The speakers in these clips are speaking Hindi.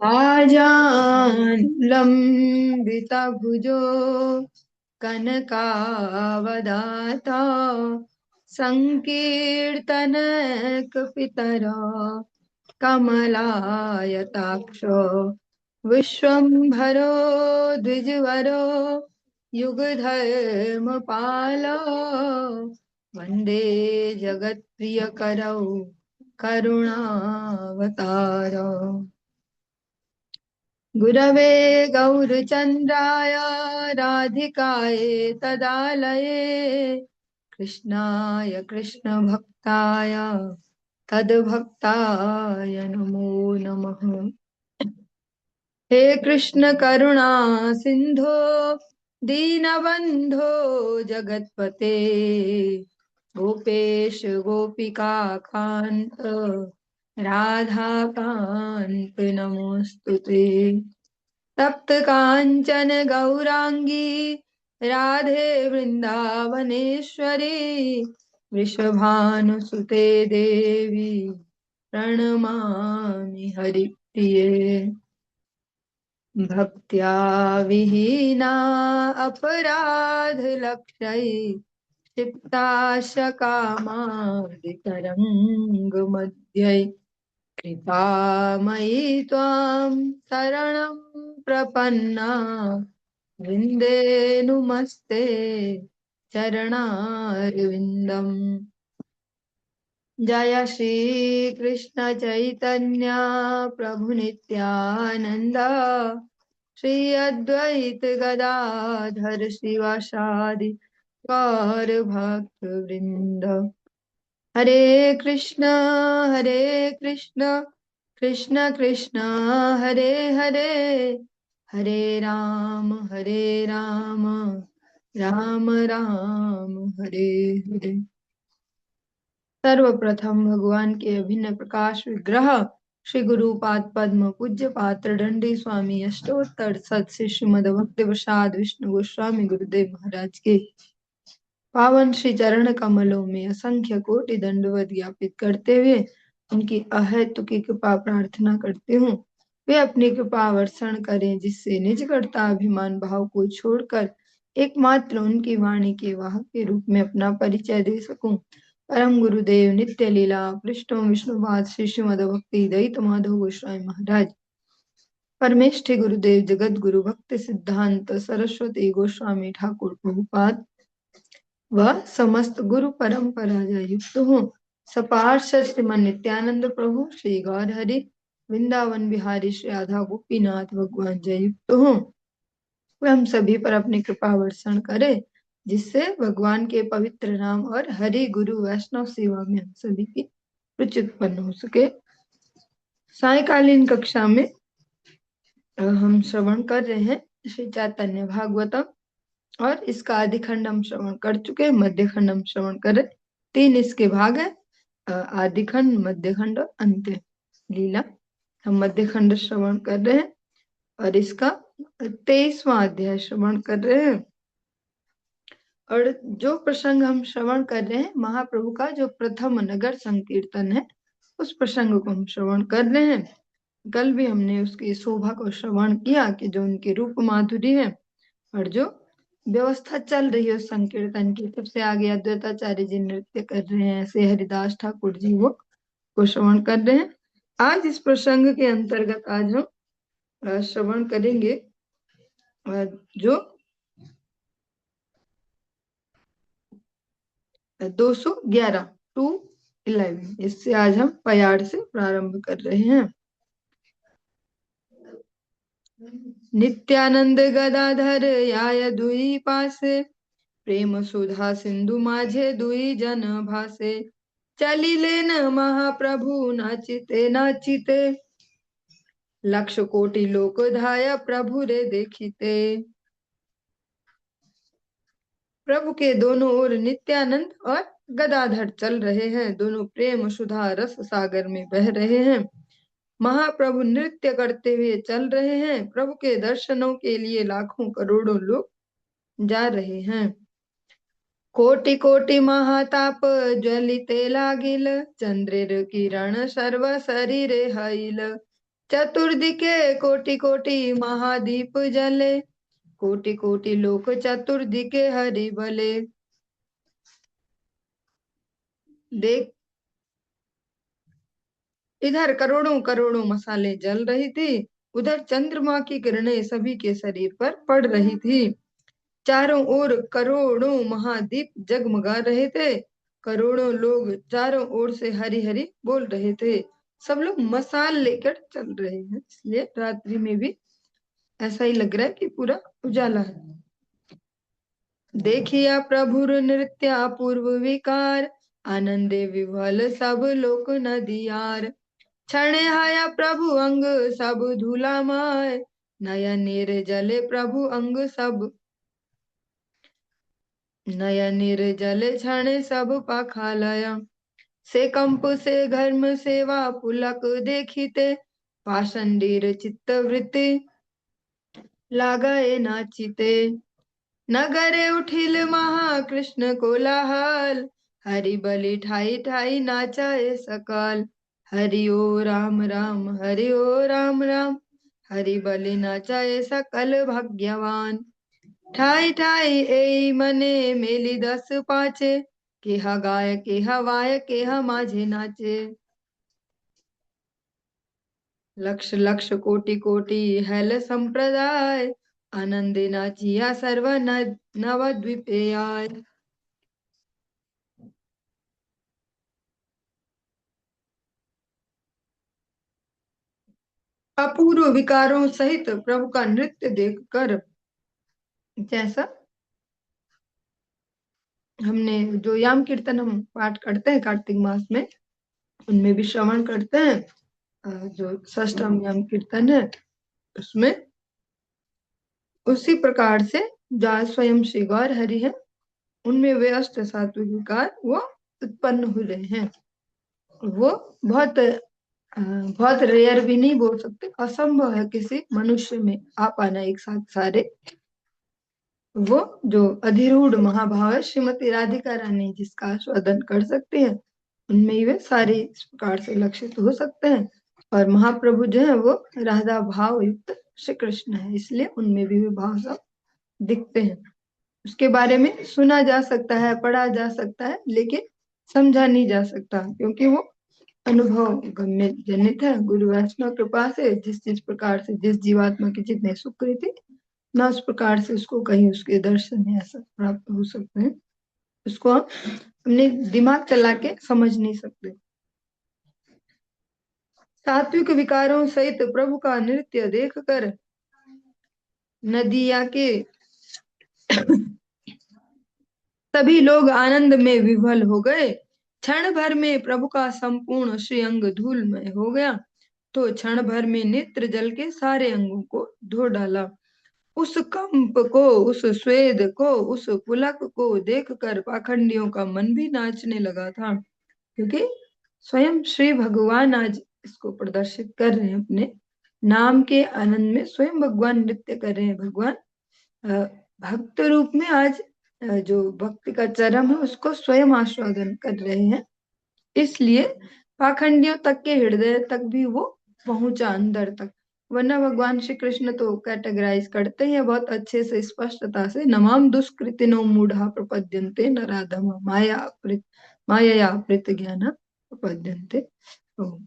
आजानुलम्बितभुजो कनकावदाता संकीर्तनैकपितरा कमलायताक्ष विश्वम्भरो द्विजवरो युगधर्मपालो वन्दे जगत्प्रियकरौ करुणावतार। गुरवे गौरचन्द्राय राधिकाय तदालये कृष्णाय कृष्णभक्ताय तद्भक्ताय नमो नमः। हे कृष्ण करुणा सिंधो दीनबंधो जगतपते गोपेश गोपिका कांत राधा कांत नमोस्तुते। तप्त कांचन गौरांगी राधे वृंदावनेश्वरी वृषभानुसुते देवी प्रणमामि हरिप्रिये। भक्त्या विहीना अपराध लक्षै क्षिप्ताशकामादितरङ्ग मध्यै कृपामयि त्वां शरणं प्रपन्ना वृन्देनुमस्ते चरणारविन्दम्। जय श्री कृष्ण चैतन्य प्रभु नित्यानंद श्री अद्वैत गदाधर शिवासादि गौर भक्त वृंद। हरे कृष्ण कृष्ण कृष्ण हरे हरे हरे राम राम राम हरे हरे। सर्वप्रथम भगवान के अभिन्न प्रकाश विग्रह श्री गुरुपाद पद्म पूज्य पात्र दंडी स्वामी अष्टोत्तर सत श्रीमद भक्ति प्रसाद विष्णु गोस्वामी गुरुदेव महाराज के पावन श्री चरण कमलों में असंख्य कोटि दंडवत ज्ञापित करते हुए उनकी अहेतुकी कृपा प्रार्थना करती हूँ। वे अपनी कृपा वर्षण करें जिससे निज कर्ता अभिमान भाव को छोड़कर एकमात्र उनकी वाणी के वाहक के रूप में अपना परिचय दे सकूं। परम गुरुदेव नित्य लीला कृष्ण विष्णुपाद श्री श्रीमद भक्ति दयित माधव गोस्वामी महाराज, परमेष्ठि गुरुदेव जगत गुरु भक्ति सिद्धांत सरस्वती गोस्वामी ठाकुर प्रभुपाद व समस्त गुरु परंपरा युक्त हूँ। सपार्षद श्रीमन नित्यानंद प्रभु श्री गौर हरि वृंदावन बिहारी श्री राधा गोपीनाथ भगवान जय युक्त हूँ। वे हम सभी पर अपनी कृपा वर्षण करे जिससे भगवान के पवित्र नाम और हरि गुरु वैष्णव सेवा में हम सभी की रुचि उत्पन्न हो सके। सायकालीन कक्षा में हम श्रवण कर रहे हैं श्री चैतन्य भागवतम और इसका आदि खंड हम श्रवण कर चुके हैं, मध्य खंड हम श्रवण कर रहे। 3 इसके भाग है, आदि खंड, मध्य खंड और अंत्य लीला। हम मध्य खंड श्रवण कर रहे हैं और इसका 23वां अध्याय श्रवण कर रहे हैं। और जो प्रसंग हम श्रवण कर रहे हैं महाप्रभु का जो प्रथम नगर संकीर्तन है उस प्रसंग को हम श्रवण कर रहे हैं। कल भी हमने उसकी शोभा को श्रवण किया कि जो उनकी रूप माधुरी है और जो व्यवस्था चल रही है उस संकीर्तन की। सबसे आगे अद्वैताचार्य जी नृत्य कर रहे हैं, ऐसे हरिदास ठाकुर जी वो को श्रवण कर रहे हैं। आज इस प्रसंग के अंतर्गत आज हम श्रवण करेंगे जो 211 टू 11। इससे आज हम पयाड़ से प्रारंभ कर रहे हैं। नित्यानंद गदाधर याय दुई पासे प्रेम सुधा सिंधु माझे दुई जन भासे चलिले न महाप्रभु नाचिते नाचिते लक्ष कोटि लोक धाय प्रभु रे देखिते। प्रभु के दोनों ओर नित्यानंद और गदाधर चल रहे हैं, दोनों प्रेम सुधा रस सागर में बह रहे हैं। महाप्रभु नृत्य करते हुए चल रहे हैं। प्रभु के दर्शनों के लिए लाखों करोड़ों लोग जा रहे हैं। कोटि कोटि महाताप ज्वलिते लागिल चंद्रेर किरण सर्व शरीरे हईल चतुर्दिके कोटि कोटि महादीप जले, कोटि कोटि लोक चतुर्दिके हरि भले। देख, इधर करोड़ों करोड़ों मसाले जल रही थी, उधर चंद्रमा की किरणें सभी के शरीर पर पड़ रही थी। चारों ओर करोड़ों महादीप जगमगा रहे थे, करोड़ों लोग चारों ओर से हरि हरि बोल रहे थे। सब लोग मसाल लेकर चल रहे हैं, इसलिए रात्रि में भी ऐसा ही लग रहा है कि पूरा उजाला है। देखिया प्रभुर नृत्य अपूर्व विकार, आनंदे विह्वल सब लोक नदियार। क्षण आया प्रभु अंग सब धूलामय, नयन जले प्रभु अंग सब, नयन जले क्षण सब पाखालय। से कंप से घर्म सेवा पुलक देखिते, पाषंडीर चित्त वृत्ति लागए नाचिते। नगरे उठिल महाकृष्ण कोलाहल, हरि बलि ठाई ठाई नाचाए सकल। हरि ओ राम राम हरि ओ राम राम, हरि बलि नाचाए सकल भाग्यवान। ठाई ठाई ए मने मेली दस पाचे, केहा गाय केहा वाय केहा माझे नाचे। लक्ष लक्ष कोटि कोटि हैल संप्रदाय, आनंदे नाचिया सर्व नवद्वीपे आय। अपूर्व विकारों सहित प्रभु का नृत्य देखकर, जैसा हमने जो याम कीर्तन हम पाठ करते हैं कार्तिक मास में, उनमें भी श्रवण करते हैं, जो षष्ठम याम कीर्तन है उसमें, उसी प्रकार से जो स्वयं श्री गौर हरि है उनमें वे अष्ट सात्विक विकार वो उत्पन्न हो रहे हैं। वो बहुत बहुत रेयर भी नहीं बोल सकते, असंभव है किसी मनुष्य में आ पाना एक साथ सारे। वो जो अधिरूढ़ महाभाव है श्रीमती राधिका रानी जिसका आस्वादन कर सकते हैं, उनमें ही वे सारे इस प्रकार से लक्षित हो सकते हैं। और महाप्रभु जो है वो राधा भाव युक्त श्री कृष्ण है, इसलिए उनमें भी वे भाव सब दिखते हैं। उसके बारे में सुना जा सकता है, पढ़ा जा सकता है, लेकिन समझा नहीं जा सकता, क्योंकि वो अनुभव गम्य जनित है। गुरु वैष्णव कृपा से जिस प्रकार से जिस जीवात्मा की जितने सुकृति, ना उस प्रकार से उसको कहीं उसके दर्शन ऐसा प्राप्त हो सकते हैं, उसको हम अपने दिमाग चला के समझ नहीं सकते। सात्विक विकारों सहित प्रभु का नृत्य देखकर नदिया के सभी लोग आनंद में विभल हो गए। क्षण भर में प्रभु का संपूर्ण श्री अंग धूलमय हो गया, तो क्षण भर में नेत्र जल के सारे अंगों को धो डाला। उस कंप को, उस स्वेद को, उस पुलक को देखकर पाखंडियों का मन भी नाचने लगा था, क्योंकि स्वयं श्री भगवान आज इसको प्रदर्शित कर रहे हैं, अपने नाम के आनंद में स्वयं भगवान नृत्य कर रहे हैं। भगवान भक्त रूप में आज जो भक्ति का चरम है उसको स्वयं आस्वादन कर रहे हैं, इसलिए पाखंडियों तक के हृदय तक भी वो पहुंचा अंदर तक। वरना भगवान श्री कृष्ण तो कैटेगराइज करते हैं बहुत अच्छे से, स्पष्टता से, नमाम दुष्कृतिनो मूढ़ा प्रपद्यन्ते नराधम माया अपृत ज्ञान प्रपद्यन्ते। तो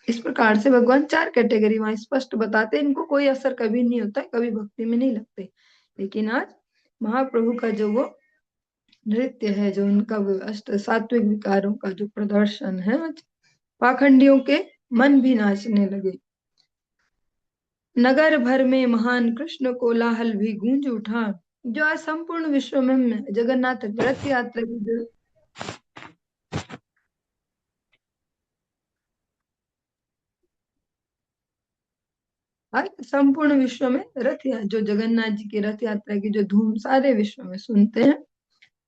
इस प्रकार से भगवान चार कैटेगरी वहां स्पष्ट बताते, इनको कोई असर कभी नहीं होता, कभी भक्ति में नहीं लगते। लेकिन आज महाप्रभु का जो वो नृत्य है, जो उनका अष्ट सात्विक विकारों का जो प्रदर्शन है, पाखंडियों के मन भी नाचने लगे। नगर भर में महान कृष्ण कोलाहल भी गूंज उठा। जो आज संपूर्ण विश्व में जगन्नाथ रथ यात्रा की जो आज संपूर्ण विश्व में जो जगन्नाथ जी की रथ यात्रा की जो धूम सारे विश्व में सुनते हैं,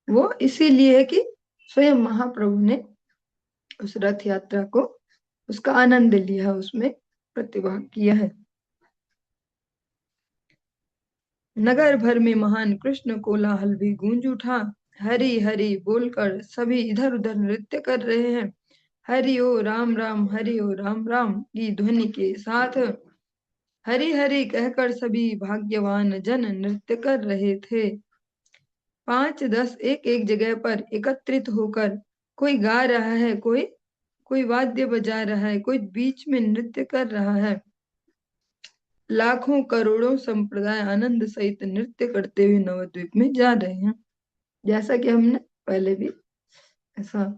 वो इसीलिए है कि स्वयं महाप्रभु ने उस रथ यात्रा को, उसका आनंद लिया, उसमें प्रतिभाग किया है। नगर भर में महान कृष्ण कोलाहल भी गूंज उठा। हरि हरि बोलकर सभी इधर उधर नृत्य कर रहे हैं। हरि ओ राम राम, हरि ओ राम राम की ध्वनि के साथ हरि हरि कहकर सभी भाग्यवान जन नृत्य कर रहे थे। 5-10 एक एक जगह पर एकत्रित होकर कोई गा रहा है, कोई वाद्य बजा रहा है, कोई बीच में नृत्य कर रहा है। लाखों करोड़ों संप्रदाय आनंद सहित नृत्य करते हुए नवद्वीप में जा रहे हैं। जैसा कि हमने पहले भी ऐसा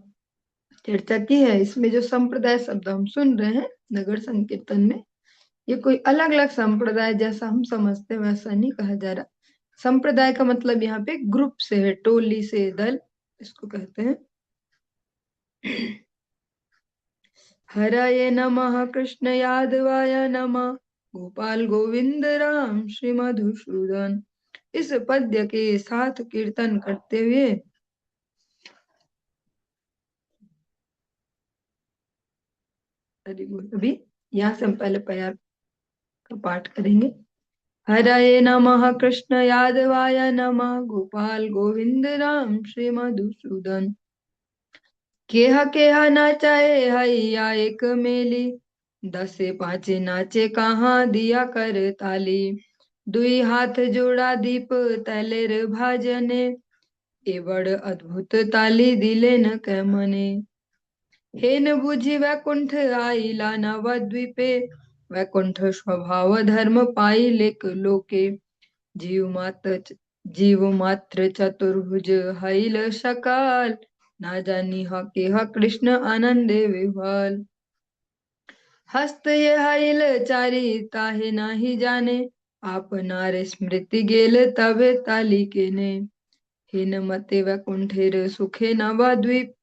चर्चा की है, इसमें जो संप्रदाय शब्द हम सुन रहे हैं नगर संकीर्तन में, ये कोई अलग अलग संप्रदाय जैसा हम समझते हैं वैसा नहीं कहा जा रहा। संप्रदाय का मतलब यहाँ पे ग्रुप से है, टोली से, दल इसको कहते हैं। हरये नमः, कृष्ण यादवाय नमः, गोपाल गोविंद राम श्री मधुसूदन। इस पद्य के साथ कीर्तन करते हुए अभी यहाँ से हम पहले पैर का पाठ करेंगे। हरये नमः, कृष्ण यादवाय नमः, गोपाल गोविंद राम श्री मधुसूदन। केहा केहा नाचाए हैया एक मेली, 10 नाचे कहाँ दिया कर ताली। दुई हाथ जोड़ा दीप तैलेर भाजने, ए बड़ अद्भुत ताली दिले न कै मने। हेन बुझी वैकुंठ आइला नवद्वीपे, वैकुंठ स्वभाव धर्म पाई लेक लोके। जीव मात्र चतुर्भुज हईल सकाल, ना जानी केह कृष्ण आनंदे विह्वल। हस्त ये हईल चारी ताहे नाही जाने, आप नार स्मृति गेल तबे ताली के ने। हेन मते वैकुंठेर सुखे नवद्वीप,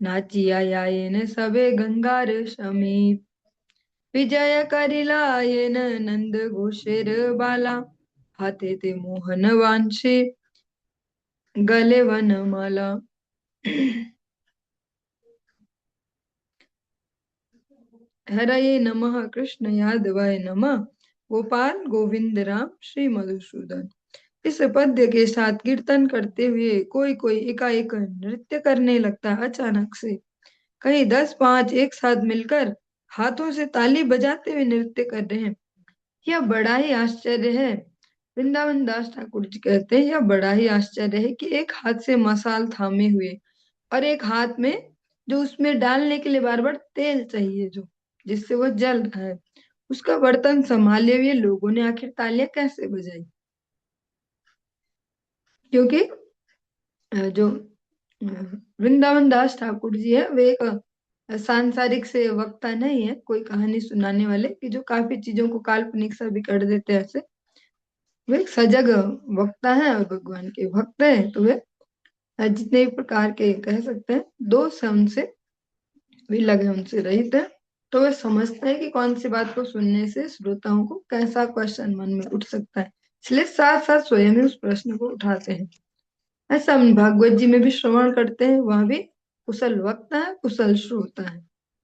नाचिया यायन सबे गंगार समीप। विजय करिलायन नंद घोषेर बाला, हाथे ते मोहन वांशे गले वनमाला। हरये नमः, कृष्ण यादवाय नमः, गोपाल गोविंद राम श्री मधुसूदन। इस पद्य के साथ कीर्तन करते हुए कोई एकाएक नृत्य करने लगता है अचानक से। कहीं 10-5 एक साथ मिलकर हाथों से ताली बजाते हुए नृत्य कर रहे हैं। यह बड़ा ही आश्चर्य है। वृंदावन दास ठाकुर जी कहते हैं, यह बड़ा ही आश्चर्य है कि एक हाथ से मसाल थामे हुए और एक हाथ में जो उसमें डालने के लिए बार बार तेल चाहिए, जो जिससे वो जल रहा है, उसका बर्तन संभाले हुए लोगों ने आखिर तालियां कैसे बजाई। क्योंकि जो वृंदावन दास ठाकुर जी है, वे एक सांसारिक से वक्ता नहीं है, कोई कहानी सुनाने वाले कि जो काफी चीजों को काल्पनिक सा भी कर देते हैं ऐसे। वे एक सजग वक्ता है और भगवान के भक्त हैं, तो वे जितने भी प्रकार के कह सकते हैं दोष है उनसे भी लगे, उनसे रहित है। तो वे समझते हैं कि कौन सी बात को सुनने से श्रोताओं को कैसा क्वेश्चन मन में उठ सकता है, इसलिए साथ साथ स्वयं ही उस प्रश्न को उठाते हैं। ऐसा हम भागवत जी में भी श्रवण करते हैं, वहां भी कुशल वक्ता है, कुशल श्रोता है।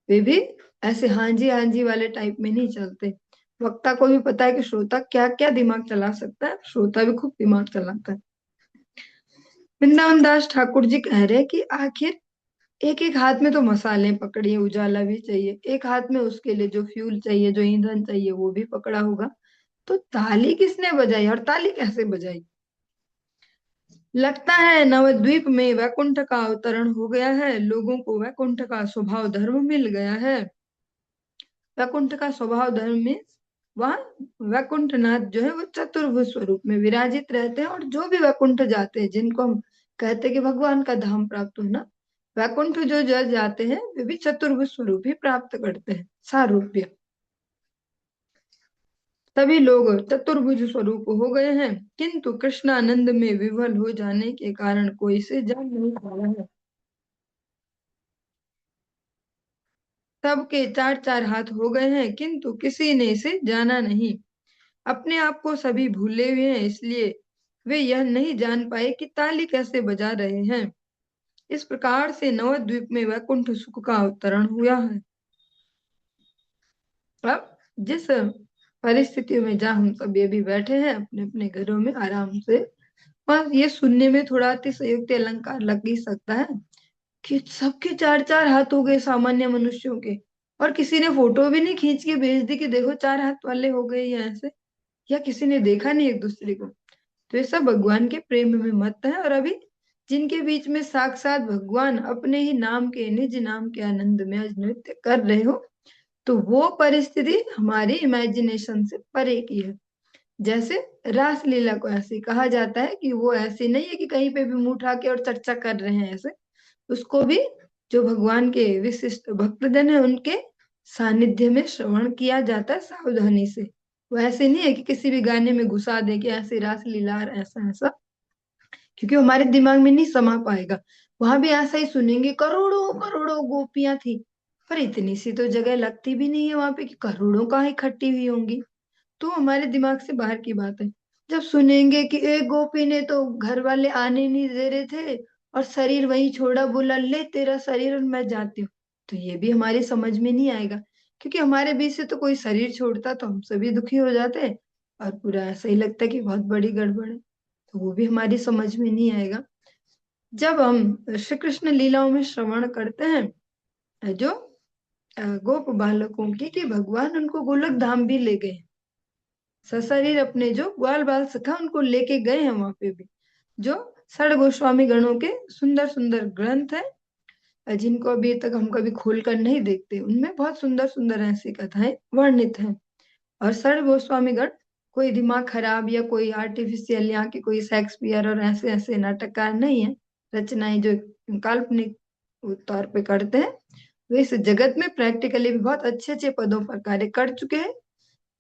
वे भी ऐसे हाँ जी वाले टाइप में नहीं चलते। वक्ता को भी पता है कि श्रोता क्या क्या दिमाग चला सकता है, श्रोता भी खूब दिमाग चलाता है। वृंदावन दास ठाकुर जी कह रहे हैं कि आखिर एक एक हाथ में तो मसाले पकड़िए, उजाला भी चाहिए, एक हाथ में उसके लिए जो फ्यूल चाहिए, जो ईंधन चाहिए वो भी पकड़ा होगा, तो ताली किसने बजाई और ताली कैसे बजाई। लगता है नवद्वीप में वैकुंठ का अवतरण हो गया है, लोगों को वैकुंठ का स्वभाव धर्म मिल गया है। वैकुंठ का स्वभाव धर्म में वह वैकुंठ नाथ जो है वो चतुर्भुज स्वरूप में विराजित रहते हैं, और जो भी वैकुंठ जाते हैं, जिनको हम कहते हैं कि भगवान का धाम प्राप्त होना, वैकुंठ जो जज जाते हैं वे भी चतुर्भुज स्वरूप ही प्राप्त करते हैं, सारूप्य। सभी लोग चतुर्भुज स्वरूप हो गए हैं, किंतु कृष्णानंद में विवल हो जाने के कारण कोई से जान नहीं पाया है। सबके 4-4 हाथ हो गए हैं, किंतु किसी ने इसे जाना नहीं। अपने आप को सभी भूले हुए हैं, इसलिए वे यह नहीं जान पाए कि ताली कैसे बजा रहे हैं। इस प्रकार से नवद्वीप में वैकुंठ सुख का अवतरण हुआ है। अब जिस परिस्थिति में जहाँ हम सब ये भी बैठे हैं अपने अपने घरों में आराम से, और ये सुनने में थोड़ा अतिशयोक्ति अलंकार लग ही सकता है कि सबके चार चार हाथ हो गए सामान्य मनुष्यों के, और किसी ने फोटो भी नहीं खींच के भेज दी कि देखो चार हाथ वाले हो गए या ऐसे, या किसी ने देखा नहीं एक दूसरे को। तो ये सब भगवान के प्रेम में मत है। और अभी जिनके बीच में साक्षात भगवान अपने ही नाम के, निज नाम के आनंद में आज नृत्य कर रहे हो, तो वो परिस्थिति हमारी इमेजिनेशन से परे की है। जैसे रास लीला को ऐसे कहा जाता है कि वो ऐसी नहीं है कि कहीं पे भी मुंह उठा के और चर्चा कर रहे हैं ऐसे। उसको भी जो भगवान के विशिष्ट भक्तजन है उनके सानिध्य में श्रवण किया जाता है सावधानी से। वो ऐसे नहीं है कि किसी भी गाने में घुसा दे कि ऐसे रास लीला और ऐसा ऐसा, क्योंकि हमारे दिमाग में नहीं समा पाएगा। वहां भी ऐसा ही सुनेंगे, करोड़ों करोड़ों गोपियां थी, पर इतनी सी तो जगह लगती भी नहीं है वहां पे कि करोड़ों कहाँ इकट्ठी हुई होंगी। तो हमारे दिमाग से बाहर की बात है। जब सुनेंगे कि एक गोपी ने तो घर वाले आने नहीं दे रहे थे और शरीर वहीं छोड़ा, बोला ले तेरा शरीर और मैं जाती हूँ, तो ये भी हमारी समझ में नहीं आएगा। क्योंकि हमारे बीच से तो कोई शरीर छोड़ता तो हम सभी दुखी हो जाते, और पूरा ऐसा ही लगता है कि बहुत बड़ी गड़बड़ है। तो वो भी हमारी समझ में नहीं आएगा। जब हम श्री कृष्ण लीलाओं में श्रवण करते हैं जो गोप बालकों की, कि भगवान उनको गोलक धाम भी ले गए, सशरीर अपने जो ग्वाल बाल सखा उनको लेके गए हैं वहां पे भी। जो षड गोस्वामी गणों के सुंदर सुंदर ग्रंथ है, जिनको अभी तक हम कभी खोल कर नहीं देखते, उनमें बहुत सुंदर सुंदर ऐसी कथाएं वर्णित हैं। और षड गोस्वामी गण कोई दिमाग खराब या कोई आर्टिफिशियल यहाँ के कोई शेक्सपियर और ऐसे ऐसे नाटककार नहीं है। रचनाएं जो काल्पनिक तौर पे करते हैं, वे इस जगत में प्रैक्टिकली भी बहुत अच्छे अच्छे पदों पर कार्य कर चुके हैं।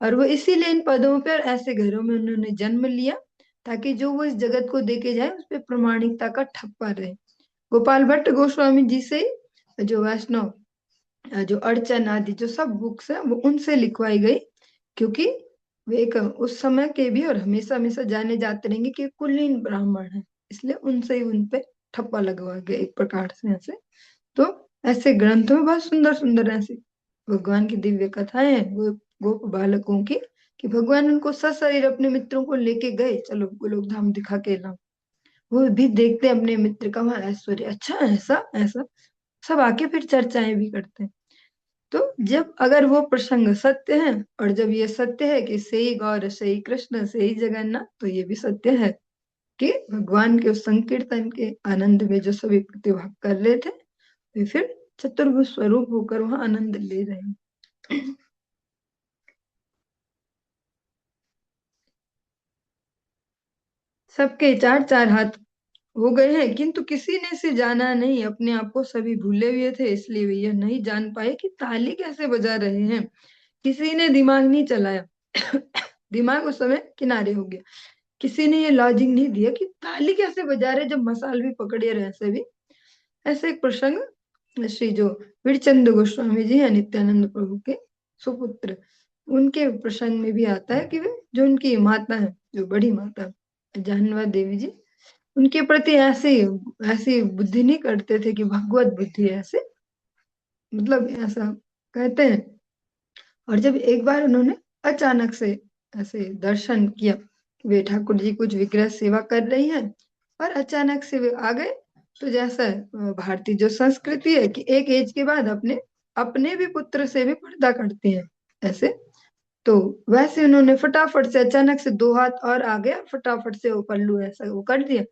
और वो इसीलिए इन पदों पर ऐसे घरों में उन्होंने जन्म लिया, ताकि जो वो इस जगत को देके जाए उस पर प्रामाणिकता का ठप्पा रहे। गोपाल भट्ट गोस्वामी जी से जो वैष्णव जो अर्चन आदि जो सब बुक्स है वो उनसे लिखवाई गई, क्योंकि वे एक उस समय के भी और हमेशा हमेशा जाने जाते रहेंगे कि कुलीन ब्राह्मण है, इसलिए उनसे ही उनपे ठप्पा लगवा गया एक प्रकार से ऐसे। तो ऐसे ग्रंथों में बहुत सुंदर सुंदर ऐसी भगवान की दिव्य कथाएं हैं वो गोप बालकों की, कि भगवान उनको सशरीर अपने मित्रों को लेके गए, चलो गोलोक धाम दिखा के लाओ। वो भी देखते हैं अपने मित्र का वहां ऐश्वर्य, अच्छा ऐसा ऐसा, सब आके फिर चर्चाएं भी करते हैं। तो जब अगर वो प्रसंग सत्य है, और जब ये सत्य है कि से ही गौर से ही कृष्ण से ही जगन्नाथ, तो ये भी सत्य है कि भगवान के उस संकीर्तन के आनंद में जो सभी प्रतिभाग कर रहे थे, वे फिर चतुर्भुज स्वरूप होकर वहां आनंद ले रहे हैं। सबके चार चार हाथ हो गए हैं, किंतु किसी ने से जाना नहीं, अपने आप को सभी भूले हुए थे, इसलिए वे यह नहीं जान पाए कि ताली कैसे बजा रहे हैं। किसी ने दिमाग नहीं चलाया। दिमाग उस समय किनारे हो गया। किसी ने ये लॉजिक नहीं दिया कि ताली कैसे बजा रहे जब मसाल भी पकड़े रहे ऐसे भी। ऐसे एक प्रसंग श्री जो वीरचंद गोस्वामी जी है नित्यानंद प्रभु के सुपुत्र, उनके प्रसंग में भी आता है कि वे जो उनकी माता है, जो बड़ी माता जानवा देवी जी, उनके प्रति ऐसे ऐसी बुद्धि नहीं करते थे कि भगवत बुद्धि ऐसे, मतलब ऐसा कहते हैं। और जब एक बार उन्होंने अचानक से ऐसे दर्शन किया कि वे ठाकुर जी कुछ विग्रह सेवा कर रही हैं, और अचानक से वे आ गए। तो जैसा भारतीय जो संस्कृति है कि एक एज के बाद अपने अपने भी पुत्र से भी पर्दा करते हैं ऐसे, तो वैसे उन्होंने फटाफट से अचानक से दो हाथ और आ गया, फटाफट से वो पल्लू ऐसा वो कर दिया।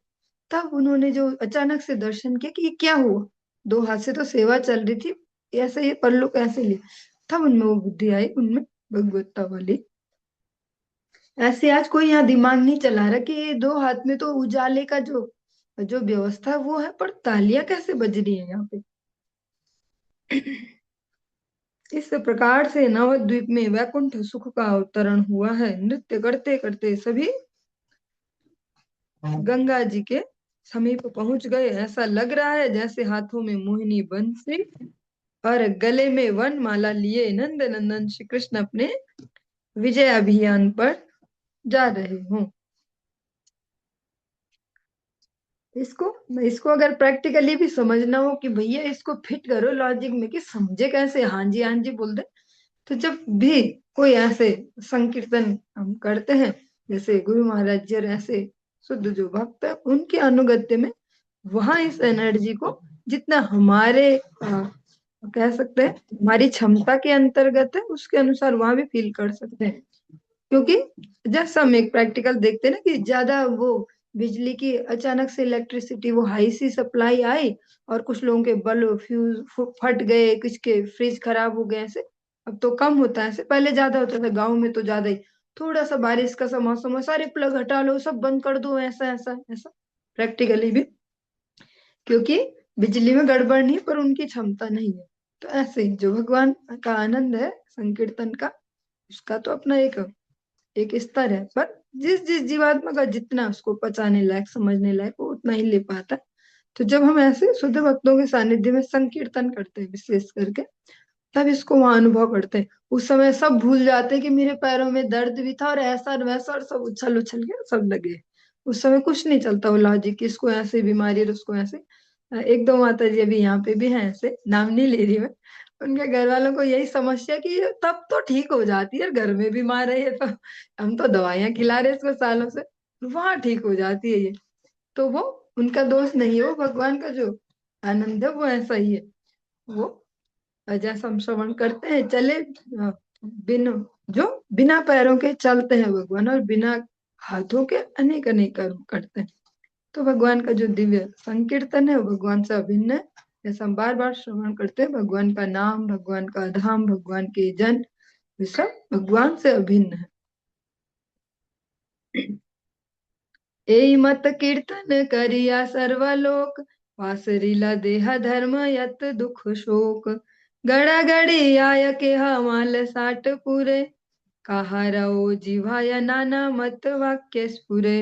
तब उन्होंने जो अचानक से दर्शन किया कि ये क्या हुआ, दो हाथ से तो सेवा चल रही थी, ऐसे ये पल्लू कैसे लिया। तब उनमें वो बुद्धि आई, उनमें भगवत्ता वाली। ऐसे आज कोई यहाँ दिमाग नहीं चला रहा कि ये दो हाथ में तो उजाले का जो जो व्यवस्था है वो है, पर तालियां कैसे बज रही है यहाँ पे। इस प्रकार से नवद्वीप में वैकुंठ सुख का अवतरण हुआ है। नृत्य करते करते सभी गंगा जी के समीप पहुंच गए। ऐसा लग रहा है जैसे हाथों में मोहिनी बंसी और गले में वन माला लिए नंद नंदन श्री कृष्ण अपने विजय अभियान पर जा रहे हों। इसको इसको अगर प्रैक्टिकली भी समझना हो कि भैया इसको फिट करो लॉजिक में कि समझे कैसे, हाँ जी बोल दे। तो जब भी कोई ऐसे संकीर्तन हम करते हैं, जैसे गुरु महाराज जी और ऐसे शुद्ध जो भक्त है उनके अनुगत्य में, वहां इस एनर्जी को जितना हमारे कह सकते हैं हमारी क्षमता के अंतर्गत है, उसके अनुसार वहां भी फील कर सकते हैं। क्योंकि जैसा हम एक प्रैक्टिकल देखते हैं ना कि ज्यादा वो बिजली की अचानक से इलेक्ट्रिसिटी वो हाई सी सप्लाई आई और कुछ लोगों के बल्ब फ्यूज फट गए, कुछ के फ्रिज खराब हो गए ऐसे। अब तो कम होता है, ऐसे पहले ज्यादा होता था गांव में तो ज्यादा ही। थोड़ा सा बारिश का सा मौसम हो, सारे प्लग हटा लो, सब बंद कर दो, ऐसा ऐसा ऐसा प्रैक्टिकली भी। क्योंकि बिजली में गड़बड़ नहीं पर उनकी क्षमता नहीं है। तो ऐसे ही जो भगवान का आनंद है संकीर्तन का, उसका तो अपना एक एक स्तर है, पर जिस जिस जीवात्मा का जितना उसको पचाने लायक समझने लायक वो उतना ही ले पाता है। तो जब हम ऐसे शुद्ध भक्तों के सानिध्य में संकीर्तन करते हैं विशेष करके, तब इसको वहां अनुभव करते हैं। उस समय सब भूल जाते हैं कि मेरे पैरों में दर्द भी था और ऐसा और वैसा, और सब उछल उछल के सब लगे। उस समय कुछ नहीं चलता, वो लॉजिक इसको ऐसे बीमारी और उसको ऐसे। एक दो माता जी अभी यहाँ पे भी हैं, ऐसे नाम नहीं ले रही मैं। उनके घर वालों को यही समस्या कि ये तब तो ठीक हो जाती है, घर में बीमार है ये तो, हम तो दवाइयां खिला रहे हैं इसको सालों से, वहां ठीक हो जाती है ये। तो वो उनका दोष नहीं है, वो भगवान का जो आनंद है वो ऐसा ही है। वो जैसा हम श्रवण करते हैं चले बिन जो बिना पैरों के चलते हैं भगवान, और बिना हाथों के अनेक अनेक कर्म करते हैं। तो भगवान का जो दिव्य संकीर्तन है वो भगवान से अभिन्न है। जैसा हम बार बार श्रवण करते हैं भगवान का नाम, भगवान का धाम, भगवान के जन, ये सब भगवान से अभिन्न है। एई मत कीर्तन करिया सर्वलोक, वासरीला देह धर्म यत दुख शोक। गड़ा गड़ी आय के हमाल साठ पुरे, कहा रहो जिवाय नाना मत वाक्य स्फुरे।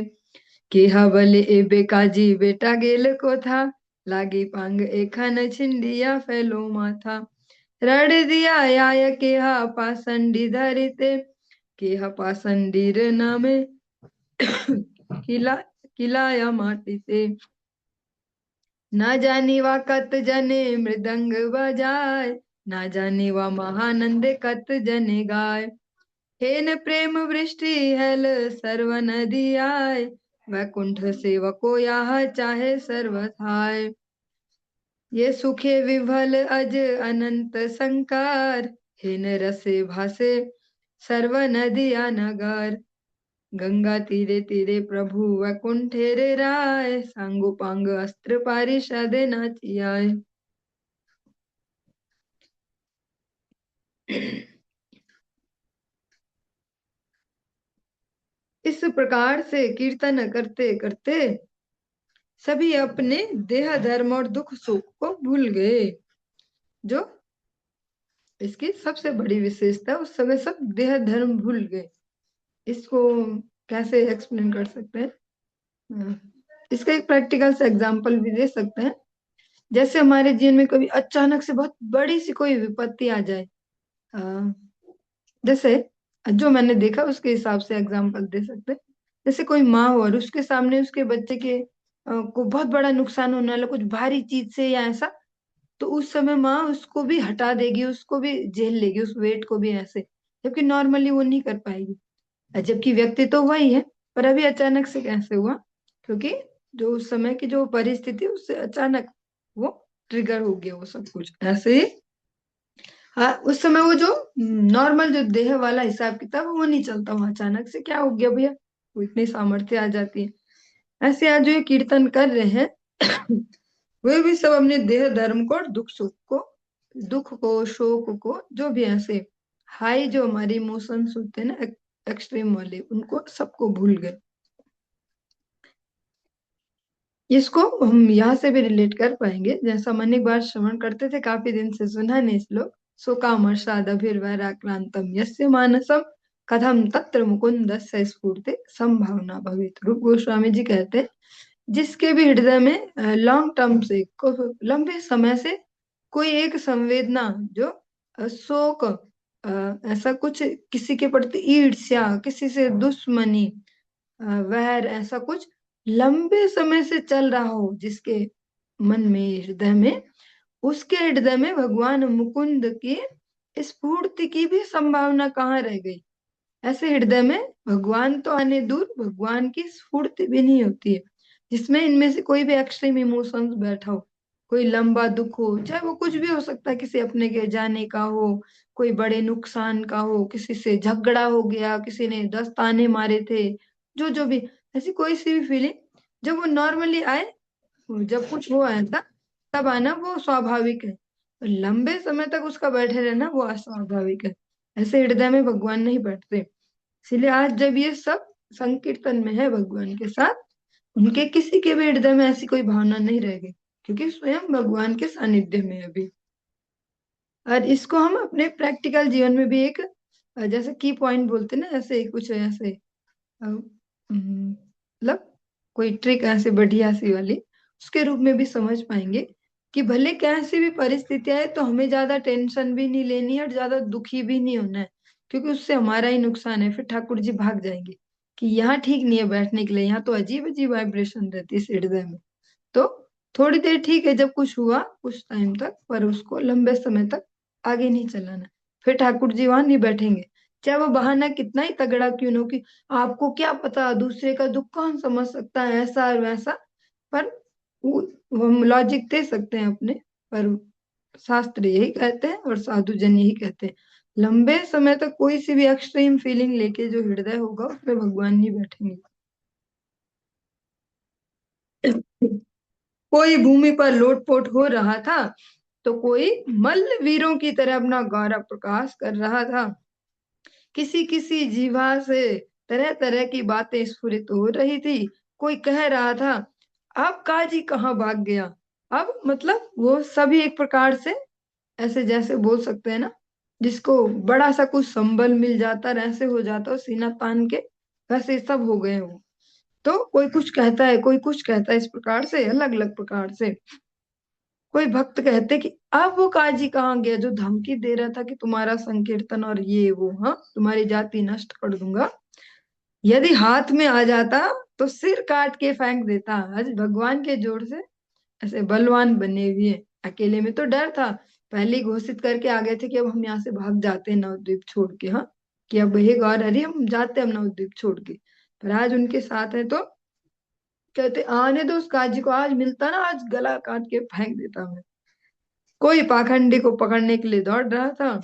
केहा बले एबे काजी बेटा गेल को था, लागी पांग एखन छिंडिया फैलो माथा। रड़ दिया आय केहा पासंडी धरिते, केहा पासंडीर नामे किला किलाया माटी से। ना जानी वा कत जने मृदंग बजाय, ना जानी वा महानंद कत जने गाय। हेन प्रेम वृष्टि हेल सर्व नदी आय, वैकुंठ सेवको यह चाहे सर्वथाय। ये सुखे विभल अज अनंत संकार, हेन रसे भासे सर्व नदिया नगर। गंगा तीरे तीरे प्रभु वैकुंठे रे राय, सांगो पांग अस्त्र पारिषद नाचियाय। इस प्रकार से कीर्तन करते करते सभी अपने देह धर्म और दुख सुख को भूल गए। जो इसकी सबसे बड़ी विशेषता, उस समय सब देह धर्म भूल गए। इसको कैसे एक्सप्लेन कर सकते हैं? इसका एक प्रैक्टिकल से एग्जांपल भी दे सकते हैं। जैसे हमारे जीवन में कभी अचानक से बहुत बड़ी सी कोई विपत्ति आ जाए, अ, जैसे जो मैंने देखा उसके हिसाब से एग्जांपल दे सकते हैं। जैसे कोई माँ हो और उसके सामने उसके बच्चे के को बहुत बड़ा नुकसान होने वाला कुछ भारी चीज से या ऐसा, तो उस समय माँ उसको भी हटा देगी, उसको भी झेल लेगी, उस वेट को भी ऐसे, जबकि नॉर्मली वो नहीं कर पाएगी। जबकि व्यक्ति तो वही है, पर अभी अचानक से कैसे हुआ? क्योंकि जो उस समय की जो परिस्थिति उससे अचानक वो ट्रिगर हो गया वो सब कुछ ऐसे ही। हाँ, उस समय वो जो नॉर्मल जो देह वाला हिसाब किताब वो नहीं चलता, वहां अचानक से क्या हो गया भैया, वो इतनी सामर्थ्य आ जाती है। ऐसे आज जो ये कीर्तन कर रहे हैं वे भी सब अपने देह धर्म को और दुख सुख को, दुख को शोक को, जो भी ऐसे हाई जो हमारे इमोशंस होते हैं ना एक्सट्रीम वाले, उनको सबको भूल गए। इसको हम यहाँ से भी रिलेट कर पाएंगे, जैसा मन एक बार श्रवण करते थे, काफी दिन से सुना नहीं श्लोक। सो कामर्षादभिर्वैराक्रांतम यस्य मानसम, कथम तत्र मुकुंदस्य स्फूर्ति संभावना भवेत्। रूप गोस्वामी जी कहते हैं, जिसके भी हृदय में लॉन्ग टर्म से लंबे समय से कोई एक संवेदना जो शोक, ऐसा कुछ किसी के प्रति ईर्ष्या, किसी से दुश्मनी, वैर, ऐसा कुछ लंबे समय से चल रहा हो जिसके मन में हृदय में, उसके हृदय में भगवान मुकुंद की स्फूर्ति की भी संभावना कहाँ रह गई। ऐसे हृदय में भगवान तो आने दूर, भगवान की स्फूर्ति भी नहीं होती है, जिसमें इनमें से कोई भी एक्सट्रीम इमोशंस बैठा हो, कोई लंबा दुख हो, चाहे वो कुछ भी हो सकता है, किसी अपने के जाने का हो, कोई बड़े नुकसान का हो, किसी से झगड़ा हो गया, किसी ने 10 ताने मारे थे, जो जो भी, ऐसी कोई सी भी फीलिंग जब वो नॉर्मली आए, जब कुछ हो ऐसा, तब आना वो स्वाभाविक है। और लंबे समय तक उसका बैठे रहना वो अस्वाभाविक है। ऐसे हृदय में भगवान नहीं बैठते। इसलिए आज जब ये सब संकीर्तन में है भगवान के साथ, उनके किसी के भी हृदय में ऐसी कोई भावना नहीं रह गई, क्योंकि स्वयं भगवान के सानिध्य में है अभी। और इसको हम अपने प्रैक्टिकल जीवन में भी एक जैसे की पॉइंट बोलते हैं ना, ऐसे कुछ ऐसे मतलब कोई ट्रिक ऐसे बढ़िया सी वाली, उसके रूप में भी समझ पाएंगे कि भले कैसी भी परिस्थितियां है, तो हमें ज्यादा टेंशन भी नहीं लेनी है और ज्यादा दुखी भी नहीं होना है, क्योंकि उससे हमारा ही नुकसान है। फिर ठाकुर जी भाग जाएंगे कि यहाँ ठीक नहीं है बैठने के लिए, यहाँ तो अजीब अजीब वाइब्रेशन रहती है इस हृदय में। तो थोड़ी देर ठीक है जब कुछ हुआ कुछ टाइम तक, पर उसको लंबे समय तक आगे नहीं चलाना। फिर ठाकुर जी वहां नहीं बैठेंगे, चाहे वो बहाना कितना ही तगड़ा क्यों न हो कि आपको क्या पता, दूसरे का दुख कौन समझ सकता है, ऐसा और वैसा। पर वो हम लॉजिक दे सकते हैं अपने, पर शास्त्र यही कहते हैं और साधु जन यही कहते हैं, लंबे समय तक कोई सी भी एक्सट्रीम फीलिंग लेके जो हृदय होगा उसमें भगवान नहीं बैठेंगे। कोई भूमि पर लोटपोट हो रहा था, तो कोई मल्ल वीरों की तरह अपना गौरव प्रकाश कर रहा था। किसी किसी जीवा से तरह तरह की बातें स्फुरित हो रही थी। कोई कह रहा था, अब काजी कहाँ भाग गया। अब मतलब वो सभी एक प्रकार से ऐसे जैसे बोल सकते हैं ना, जिसको बड़ा सा कुछ संबल मिल जाता और ऐसे हो जाता हो सीना तान के, वैसे सब हो गए वो। तो कोई कुछ कहता है, कोई कुछ कहता है, इस प्रकार से अलग अलग प्रकार से। कोई भक्त कहते कि अब वो काजी कहाँ गया जो धमकी दे रहा था कि तुम्हारा संकीर्तन और ये वो, हाँ तुम्हारी जाति नष्ट कर दूंगा। यदि हाथ में आ जाता तो सिर काट के फेंक देता। आज भगवान के जोर से ऐसे बलवान बने हुए हैं। अकेले में तो डर था, पहले ही घोषित करके आ गए थे कि अब हम यहाँ से भाग जाते हैं नवद्वीप छोड़ के, हाँ कि अब हे गौर हरि हम जाते हैं हम नवद्वीप छोड़ के। पर आज उनके साथ है तो कहते आने दो उस काजी को, आज मिलता ना आज गला काट के फेंक देता मैं। कोई पाखंडी को पकड़ने के लिए दौड़ रहा था।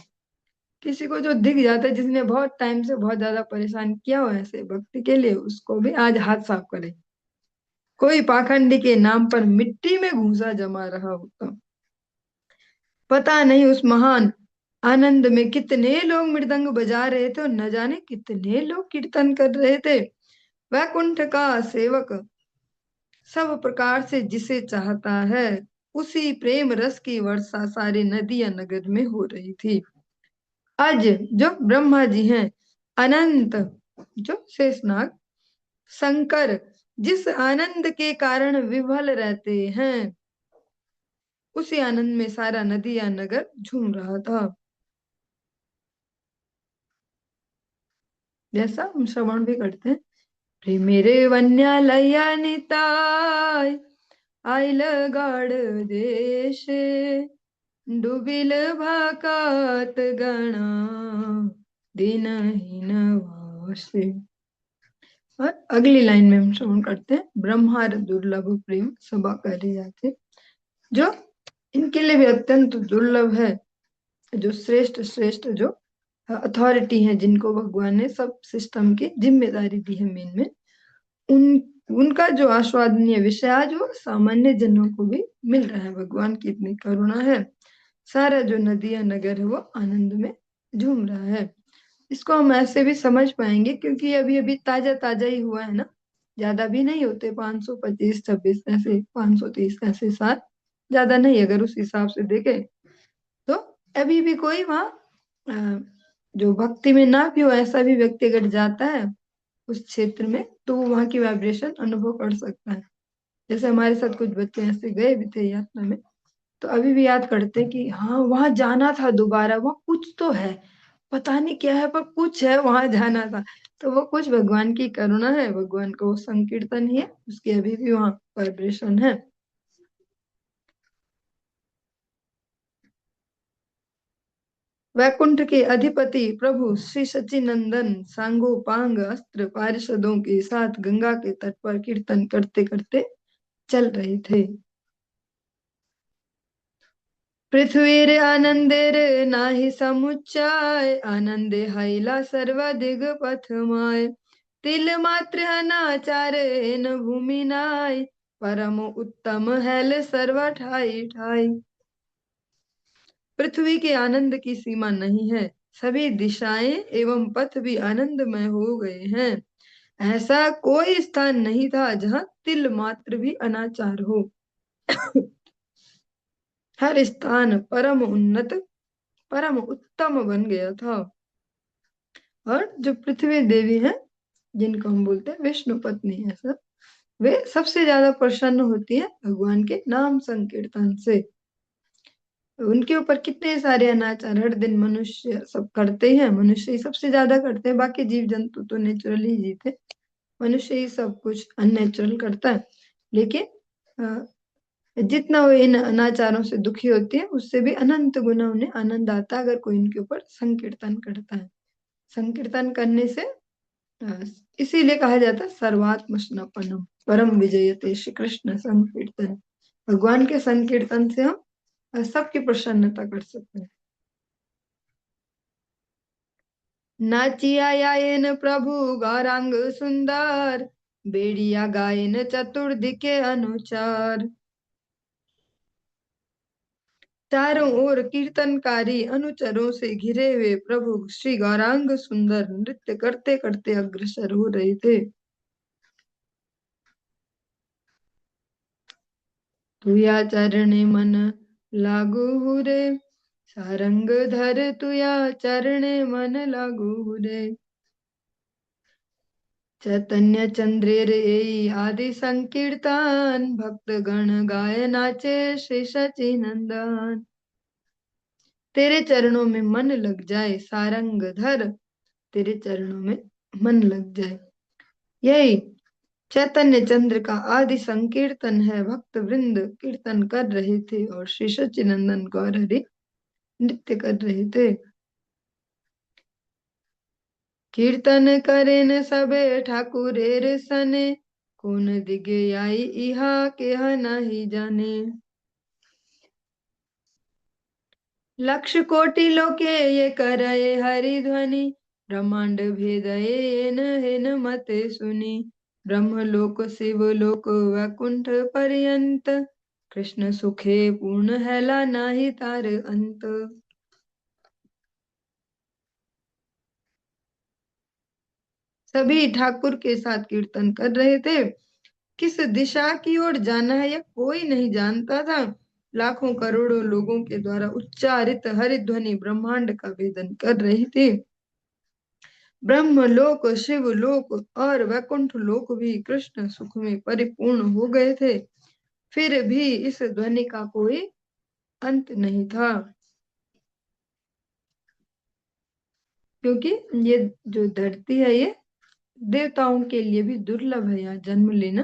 किसी को जो दिख जाता है, जिसने बहुत टाइम से बहुत ज्यादा परेशान किया हो ऐसे भक्ति के लिए, उसको भी आज हाथ साफ करे। कोई पाखंडी के नाम पर मिट्टी में घूसा जमा रहा होता। पता नहीं उस महान आनंद में कितने लोग मृदंग बजा रहे थे और न जाने कितने लोग कीर्तन कर रहे थे। वैकुंठ का सेवक सब प्रकार से जिसे चाहता है, उसी प्रेम रस की वर्षा सारे नदियां नगर में हो रही थी। आज जो ब्रह्मा जी हैं, अनंत जो शेषनाग, शंकर जिस आनंद के कारण विभल रहते हैं, उसी आनंद में सारा नदियां नगर झूम रहा था। जैसा हम श्रवण भी करते हैं, प्रेमेरे वन्यालया निताय आइल गाड़ देशे डुबिल भाकात गणा दीनहीन वासे। और अगली लाइन में हम श्रवण करते हैं, ब्रह्मार दुर्लभ प्रेम सभा करे जाते, जो इनके लिए भी अत्यंत दुर्लभ है। जो श्रेष्ठ श्रेष्ठ जो अथॉरिटी है, जिनको भगवान ने सब सिस्टम की जिम्मेदारी दी है मेन में, उन उनका जो आस्वादनीय विषय आज वो सामान्य जनों को भी मिल रहा है। भगवान की इतनी करुणा है, सारा जो नदियां नगर है वो आनंद में झूम रहा है। इसको हम ऐसे भी समझ पाएंगे क्योंकि अभी अभी ताजा ताजा ही हुआ है ना, ज्यादा भी नहीं होते, 525 26 ऐसे 530 ऐसे साल, ज्यादा नहीं अगर उस हिसाब से देखे तो। अभी भी कोई वहाँ जो भक्ति में ना भी हो ऐसा भी व्यक्ति अगर जाता है उस क्षेत्र में, तो वो वहाँ की वाइब्रेशन अनुभव कर सकता है। जैसे हमारे साथ कुछ बच्चे ऐसे गए भी थे यात्रा में, तो अभी भी याद करते हैं कि हाँ वहां जाना था दोबारा, वहां कुछ तो है, पता नहीं क्या है पर कुछ है, वहां जाना था। तो वो कुछ भगवान की करुणा है, भगवान का वो संकीर्तन ही है, उसकी अभी भी वहाँ वाइब्रेशन है। वैकुंठ के अधिपति प्रभु श्री सच्चिनंदन सांगोपांग अस्त्र पार्षदों के साथ गंगा के तट पर कीर्तन करते करते चल रहे थे। पृथ्वीर आनंदेर नाही समुच्चाय, आनंदे हैला सर्व दिग पथमाय। तिल मात्र अनाचार न भूमि नाय, परम उत्तम हैल सर्व ठाई ठाई। पृथ्वी के आनंद की सीमा नहीं है, सभी दिशाएं एवं पथ भी आनंदमय हो गए हैं। ऐसा कोई स्थान नहीं था जहाँ तिल मात्र भी अनाचार हो। हर स्थान परम उन्नत परम उत्तम बन गया था। और जो पृथ्वी देवी है, जिनको हम बोलते हैं विष्णु पत्नी, ऐसा वे सबसे ज्यादा प्रसन्न होती है भगवान के नाम संकीर्तन से। उनके ऊपर कितने सारे अनाचार हर दिन मनुष्य सब करते हैं, मनुष्य ही सबसे ज्यादा करते हैं, बाकी जीव जंतु तो नेचुरली जीते, मनुष्य ही सब कुछ अननेचुरल करता है। लेकिन जितना वो इन अनाचारों से दुखी होती है, उससे भी अनंत गुना उन्हें आनंद आता है अगर कोई इनके ऊपर संकीर्तन करता है। संकीर्तन करने से इसीलिए कहा जाता है सर्वात्म स्नपनम परम विजयते श्री कृष्ण संकीर्तन। भगवान के संकीर्तन से हम सबकी प्रसन्नता कर सकते हैं। नाचिया यायन प्रभु गौरांग सुंदर, बेड़िया गायन चतुर्दिके अनुचार। चारों ओर कीर्तनकारी अनुचरों से घिरे हुए प्रभु श्री गौरांग सुंदर नृत्य करते करते अग्रसर हो रहे थे। तुया चरणे मन लागू हुरे, सारंग धर तुया चरणे मन लागू हुरे। चैतन्य चंद्रेर एई आदि संकीर्तन, भक्त गण गाय नाचे श्री सचिनंदन। तेरे चरणों में मन लग जाए सारंग धर, तेरे चरणों में मन लग जाए, यही चैतन्य चंद्र का आदि संकीर्तन है। भक्त वृंद कीर्तन कर रहे थे और श्री सच्चिनंदन गौर हरि नृत्य कर रहे थे। कीर्तन करेन सबे ठाकुरेर सने, कौन दिगे आई इहा केह नहीं जाने। लक्ष कोटि लोके ये करए हरि ध्वनि, ब्रह्मांड भेदये न हेन मते सुनी। ब्रह्मलोक शिवलोक वैकुंठ पर्यंत, कृष्ण सुखे पूर्ण हैला नाही तार अंत। सभी ठाकुर के साथ कीर्तन कर रहे थे। किस दिशा की ओर जाना है यह कोई नहीं जानता था। लाखों करोड़ों लोगों के द्वारा उच्चारित हरिध्वनि ब्रह्मांड का भेदन कर रही थी। ब्रह्मलोक शिवलोक और वैकुंठ लोक भी कृष्ण सुख में परिपूर्ण हो गए थे, फिर भी इस ध्वनि का कोई अंत नहीं था। क्योंकि ये जो धरती है ये देवताओं के लिए भी दुर्लभ है, यहाँ जन्म लेना,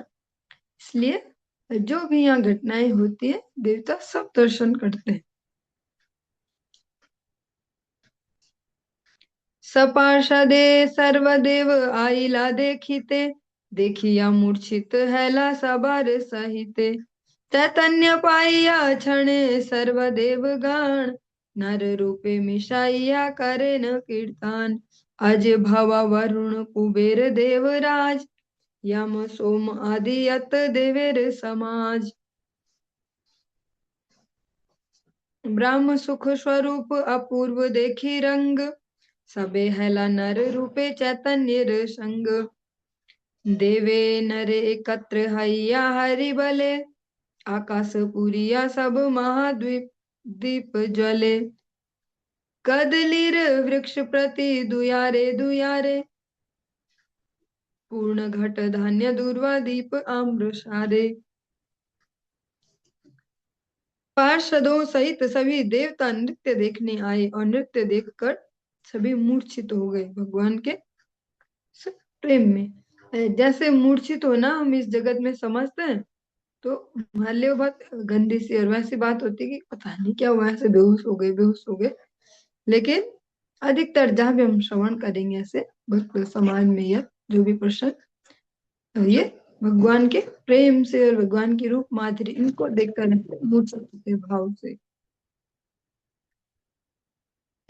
इसलिए जो भी यहाँ घटनाएं होती है देवता सब दर्शन करते हैं। सपार्षदे सर्वदेव आइला देखिते, देखिया मूर्छित हैला सबार सहिते। चैतन्य पाइया क्षणे सर्वदेव गान, नर रूपे मिशाइया करे न कीर्तन। अज भवा वरुण कुबेर देवराज, यम सोम आदि यत देवेर समाज। ब्रह्म सुख स्वरूप अपूर्व देखी रंग, सबे हैला नर रूपे चैतन्य संग। देवे नरे एकत्र हैया हरि बले, आकाश पुरिया सब महाद्वीप दीप ज्वले। कदलीर वृक्ष प्रति दुयारे दुयारे, पूर्ण घट धान्य दूर्वा दीप आम्र सारे। पार्षदों सहित सभी देवता नृत्य देखने आए और नृत्य देखकर सभी मूर्छित हो गए भगवान के प्रेम में। जैसे मूर्छित होना हम इस जगत में समझते हैं, तो मान लो बहुत गंदी सी और वैसी बात होती है कि पता नहीं क्या हुआ, ऐसे बेहोश हो गए बेहोश हो गए। लेकिन अधिकतर जहां भी हम श्रवण करेंगे ऐसे भक्त समाज में या जो भी प्रश्न, तो ये भगवान के प्रेम से और भगवान की रूप माधुरी इनको देखकर मूर्छित होते भाव से।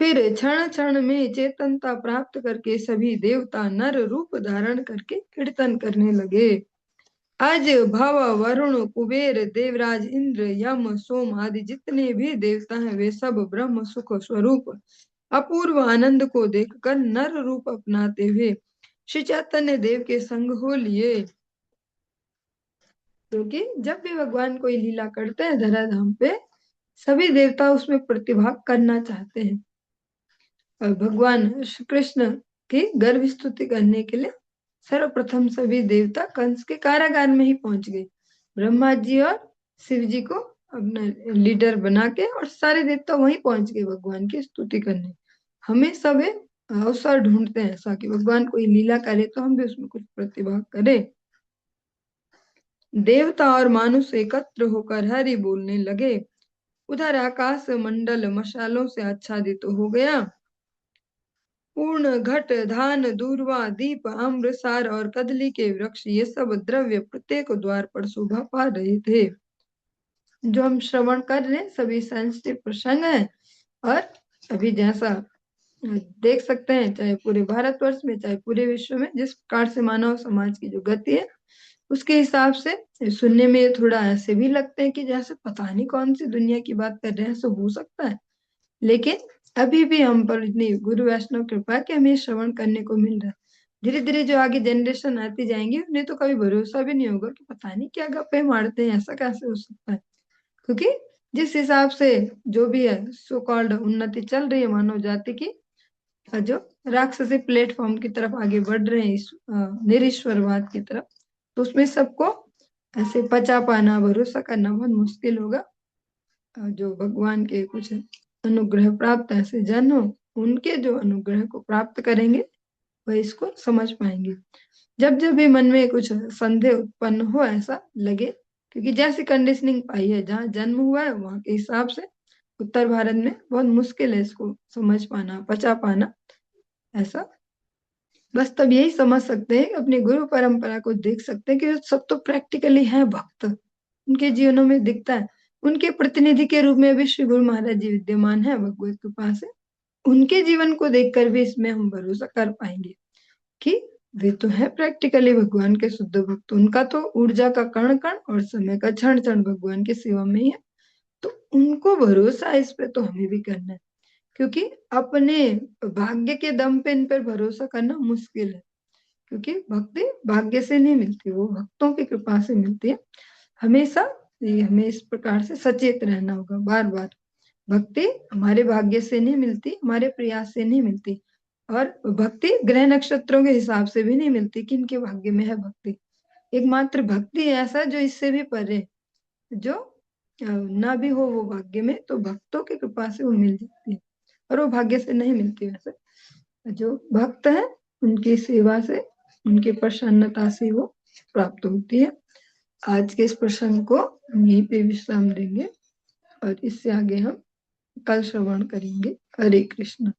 फिर क्षण क्षण में चेतनता प्राप्त करके सभी देवता नर रूप धारण करके कीर्तन करने लगे। आज भव वरुण कुबेर देवराज इंद्र यम सोम आदि जितने भी देवता हैं वे सब ब्रह्म सुख स्वरूप अपूर्व आनंद को देखकर नर रूप अपनाते हुए श्री चैतन्य देव के संग हो लिए। क्योंकि जब भी भगवान कोई लीला करते हैं धराधाम पे सभी देवता उसमें प्रतिभाग करना चाहते हैं। और भगवान श्री कृष्ण की गर्भ स्तुति करने के लिए सर्वप्रथम सभी देवता कंस के कारागार में ही पहुंच गए। ब्रह्मा जी और शिव जी को अपना लीडर बना के और सारे देवता वहीं पहुंच गए भगवान की स्तुति करने। हमें सब अवसर ढूंढते हैं ऐसा कि भगवान कोई लीला करे तो हम भी उसमें कुछ प्रतिभाग करें। देवता और मानुष एकत्र होकर हरि बोलने लगे। उधर आकाश मंडल मशालों से आच्छादित हो गया। पूर्ण घट धान दूर्वा दीप आम्रसार और कदली के वृक्ष ये सब द्रव्य प्रत्येक द्वार पर शोभा पा रहे थे। जो हम श्रवण कर रहे हैं सभी सेंसिटिव प्रसंग है और अभी जैसा देख सकते हैं चाहे पूरे भारतवर्ष में चाहे पूरे विश्व में जिस प्रकार से मानव समाज की जो गति है उसके हिसाब से सुनने में थोड़ा ऐसे भी लगते हैं कि जैसे पता नहीं कौन सी दुनिया की बात कर रहे हैं ऐसा हो सकता है। लेकिन अभी भी हम पर इतनी गुरु वैष्णव कृपा है कि हमें श्रवण करने को मिल रहा है। धीरे धीरे जो आगे जनरेशन आती जाएंगी उन्हें तो कभी भरोसा भी नहीं होगा कि पता नहीं क्या गप्पे मारते हैं ऐसा कैसे हो सकता है। क्योंकि जिस हिसाब से जो भी है सो कॉल्ड उन्नति चल रही है मानव जाति की जो राक्षसी प्लेटफॉर्म की तरफ आगे बढ़ रहे हैं निरीश्वरवाद की तरफ तो उसमें सबको ऐसे पचा पाना भरोसा करना बहुत मुश्किल होगा। जो भगवान के कुछ अनुग्रह प्राप्त ऐसे जन हो उनके जो अनुग्रह को प्राप्त करेंगे वह इसको समझ पाएंगे। जब जब भी मन में कुछ संदेह उत्पन्न हो ऐसा लगे क्योंकि जैसी कंडीशनिंग पाई है जहाँ जन्म हुआ है वहां के हिसाब से उत्तर भारत में बहुत मुश्किल है इसको समझ पाना पचा पाना ऐसा। बस तब यही समझ सकते हैं कि अपनी गुरु परंपरा को देख सकते हैं कि सब तो प्रैक्टिकली है भक्त उनके जीवनों में दिखता है। उनके प्रतिनिधि के रूप में भी श्री गुरु महाराज जी विद्यमान है भगवत कृपा से। उनके जीवन को देखकर भी इसमें हम भरोसा कर पाएंगे कि वे तो है प्रैक्टिकली भगवान के शुद्ध भक्त। उनका तो ऊर्जा का कण कण और समय का क्षण क्षण भगवान की सेवा में ही है। तो उनको भरोसा इस पे तो हमें भी करना है क्योंकि अपने भाग्य के दम पे इन पर भरोसा करना मुश्किल है। क्योंकि भक्ति भाग्य से नहीं मिलती वो भक्तों की कृपा से मिलती है। हमेशा हमें इस प्रकार से सचेत रहना होगा बार बार। भक्ति हमारे भाग्य से नहीं मिलती हमारे प्रयास से नहीं मिलती और भक्ति ग्रह नक्षत्रों के हिसाब से भी नहीं मिलती कि इनके भाग्य में है भक्ति। एकमात्र भक्ति ऐसा जो इससे भी परे जो ना भी हो वो भाग्य में तो भक्तों की कृपा से वो मिल जाती है और वो भाग्य से नहीं मिलती। वैसे जो भक्त है उनकी सेवा से उनकी प्रसन्नता से वो प्राप्त होती है। आज के इस प्रसंग को हम यहीं पे विश्राम देंगे और इससे आगे हम कल श्रवण करेंगे। हरे कृष्ण।